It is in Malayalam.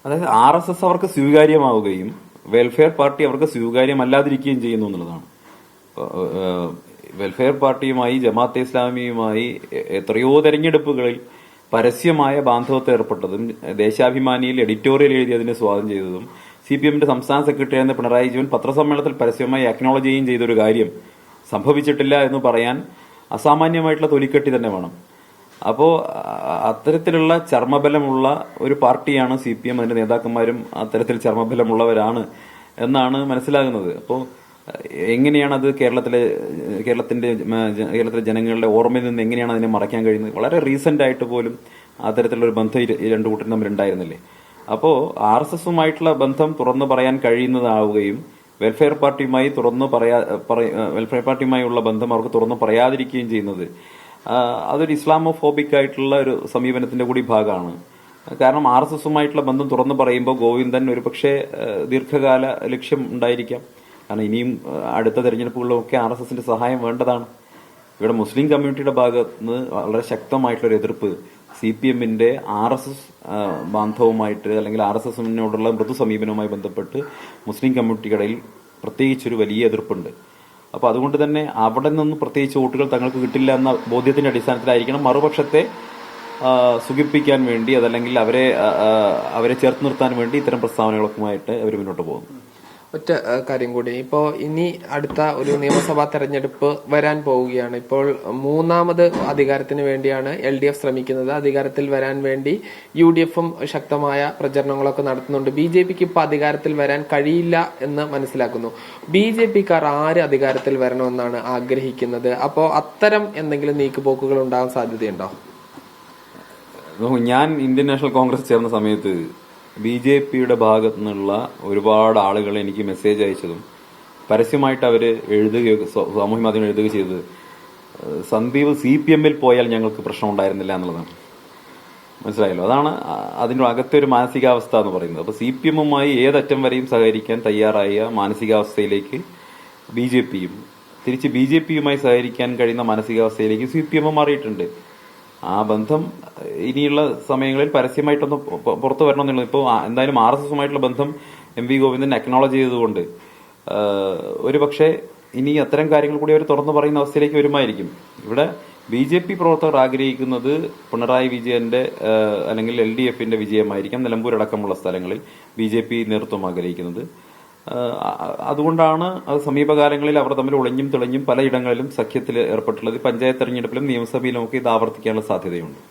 അതായത് RSS അവർക്ക് സ്വീകാര്യമാവുകയും വെൽഫെയർ പാർട്ടി അവർക്ക് സ്വീകാര്യമല്ലാതിരിക്കുകയും ചെയ്യുന്നു എന്നുള്ളതാണ്. വെൽഫെയർ പാർട്ടിയുമായി ജമാഅത്തെ ഇസ്ലാമിയുമായി എത്രയോ തെരഞ്ഞെടുപ്പുകളിൽ പരസ്യമായ ബാന്ധവത്തെ ഏർപ്പെട്ടതും ദേശാഭിമാനിയിൽ എഡിറ്റോറിയൽ എഴുതി അതിനെ സ്വാഗതം ചെയ്തതും CPMന്റെ സംസ്ഥാന സെക്രട്ടറിയായിരുന്ന പിണറായി വിജയൻ പത്രസമ്മേളനത്തിൽ പരസ്യമായി അക്നോളജ് ചെയ്യുകയും ചെയ്തൊരു കാര്യം സംഭവിച്ചിട്ടില്ല എന്ന് പറയാൻ അസാമാന്യമായിട്ടുള്ള തൊലിക്കെട്ടി തന്നെ വേണം. അപ്പോ അത്തരത്തിലുള്ള ചർമ്മബലമുള്ള ഒരു പാർട്ടിയാണ് CPM. അതിന്റെ നേതാക്കന്മാരും അത്തരത്തിൽ ചർമ്മബലമുള്ളവരാണ് എന്നാണ് മനസ്സിലാകുന്നത്. അപ്പോൾ എങ്ങനെയാണ് അത് കേരളത്തിലെ ജനങ്ങളുടെ ഓർമ്മയിൽ നിന്ന് എങ്ങനെയാണ് അതിനെ മറയ്ക്കാൻ കഴിയുന്നത്? വളരെ റീസെന്റ് ആയിട്ട് പോലും അത്തരത്തിലുള്ള ഒരു ബന്ധം രണ്ടു കൂട്ടരും തമ്മിൽ ഉണ്ടായിരുന്നില്ലേ? അപ്പോ RSSുമായിട്ടുള്ള ബന്ധം തുറന്നു പറയാൻ കഴിയുന്നതാവുകയും വെൽഫെയർ പാർട്ടിയുമായുള്ള ബന്ധം അവർക്ക് തുറന്നു പറയാതിരിക്കുകയും ചെയ്യുന്നത് അതൊരു ഇസ്ലാമോഫോബിക് ആയിട്ടുള്ള ഒരു സമീപനത്തിന്റെ കൂടി ഭാഗമാണ്. കാരണം RSSുമായിട്ടുള്ള ബന്ധം തുറന്നു പറയുമ്പോൾ ഗോവിന്ദൻ ഒരുപക്ഷെ ദീർഘകാല ലക്ഷ്യം ഉണ്ടായിരിക്കാം. കാരണം ഇനിയും അടുത്ത തെരഞ്ഞെടുപ്പുകളിലൊക്കെ RSSന്റെ സഹായം വേണ്ടതാണ്. ഇവിടെ മുസ്ലിം കമ്മ്യൂണിറ്റിയുടെ ഭാഗത്ത് നിന്ന് വളരെ ശക്തമായിട്ടുള്ള ഒരു എതിർപ്പ് CPMന്റെ RSS ബാന്ധവുമായിട്ട് അല്ലെങ്കിൽ RSSനോടുള്ള മൃദു സമീപനവുമായി ബന്ധപ്പെട്ട് മുസ്ലിം കമ്മ്യൂണിറ്റിക്കിടയിൽ പ്രത്യേകിച്ചൊരു വലിയ എതിർപ്പുണ്ട്. അപ്പൊ അതുകൊണ്ട് തന്നെ അവിടെ നിന്ന് പ്രത്യേകിച്ച് വോട്ടുകൾ തങ്ങൾക്ക് കിട്ടില്ല എന്ന ബോധ്യത്തിന്റെ അടിസ്ഥാനത്തിലായിരിക്കണം മറുപക്ഷത്തെ സുഖിപ്പിക്കാൻ വേണ്ടി അതല്ലെങ്കിൽ അവരെ ചേർത്ത് നിർത്താൻ വേണ്ടി ഇത്തരം പ്രസ്താവനകളൊക്കെയുമായിട്ട് അവർ മുന്നോട്ട് പോകുന്നു. ഒറ്റ കാര്യം കൂടി, ഇപ്പോ ഇനി അടുത്ത ഒരു നിയമസഭാ തെരഞ്ഞെടുപ്പ് വരാൻ പോവുകയാണ്. ഇപ്പോൾ മൂന്നാമത് അധികാരത്തിന് വേണ്ടിയാണ് LDF ശ്രമിക്കുന്നത്. അധികാരത്തിൽ വരാൻ വേണ്ടി UDFും ശക്തമായ പ്രചരണങ്ങളൊക്കെ നടത്തുന്നുണ്ട്. BJPക്ക് ഇപ്പൊ അധികാരത്തിൽ വരാൻ കഴിയില്ല എന്ന് മനസ്സിലാക്കുന്നു. BJPക്കാർ ആര് അധികാരത്തിൽ വരണമെന്നാണ് ആഗ്രഹിക്കുന്നത്? അപ്പോ അത്തരം എന്തെങ്കിലും നീക്കുപോക്കുകൾ ഉണ്ടാകാൻ സാധ്യതയുണ്ടോ? ഞാൻ ഇന്ത്യൻ നാഷണൽ കോൺഗ്രസ് ചേർന്ന സമയത്ത് BJPയുടെ ഭാഗത്തു നിന്നുള്ള ഒരുപാട് ആളുകൾ എനിക്ക് മെസ്സേജ് അയച്ചതും പരസ്യമായിട്ട് അവര് എഴുതുകയോ സാമൂഹ്യ മാധ്യമം എഴുതുകയോ ചെയ്തത് സന്ദീപ് CPMൽ പോയാൽ ഞങ്ങൾക്ക് പ്രശ്നം ഉണ്ടായിരുന്നില്ല എന്നുള്ളതാണ്. മനസ്സിലായല്ലോ? അതാണ് അതിന്റെ അകത്തെ ഒരു മാനസികാവസ്ഥ എന്ന് പറയുന്നത്. അപ്പൊ CPMുമായി ഏതറ്റം വരെയും സഹകരിക്കാൻ തയ്യാറായ മാനസികാവസ്ഥയിലേക്ക് BJPയും തിരിച്ച് BJPയുമായി സഹകരിക്കാൻ കഴിയുന്ന മാനസികാവസ്ഥയിലേക്ക് CPM മാറിയിട്ടുണ്ട്. ആ ബന്ധം ഇനിയുള്ള സമയങ്ങളിൽ പരസ്യമായിട്ടൊന്ന് പുറത്തു വരണമെന്നുള്ളത്. ഇപ്പോൾ എന്തായാലും RSSുമായിട്ടുള്ള ബന്ധം MV ഗോവിന്ദൻ അക്നോളജ് ചെയ്തുകൊണ്ട് ഒരുപക്ഷെ ഇനി അത്തരം കാര്യങ്ങൾ കൂടി അവർ തുറന്നു പറയുന്ന അവസ്ഥയിലേക്ക് വരുമായിരിക്കും. ഇവിടെ BJP പ്രവർത്തകർ ആഗ്രഹിക്കുന്നത് പിണറായി വിജയന്റെ അല്ലെങ്കിൽ LDFന്റെ വിജയമായിരിക്കാം നിലമ്പൂർ അടക്കമുള്ള സ്ഥലങ്ങളിൽ BJP നേതൃത്വം ആഗ്രഹിക്കുന്നത്. അതുകൊണ്ടാണ് സമീപകാലങ്ങളിൽ അവർ തമ്മിൽ ഒളിഞ്ഞും തെളിഞ്ഞും പലയിടങ്ങളിലും സഖ്യത്തിൽ ഏർപ്പെട്ടുള്ളത്. പഞ്ചായത്ത് തെരഞ്ഞെടുപ്പിലും നിയമസഭയിലും ഒക്കെ ഇത് ആവർത്തിക്കാനുള്ള സാധ്യതയുണ്ട്.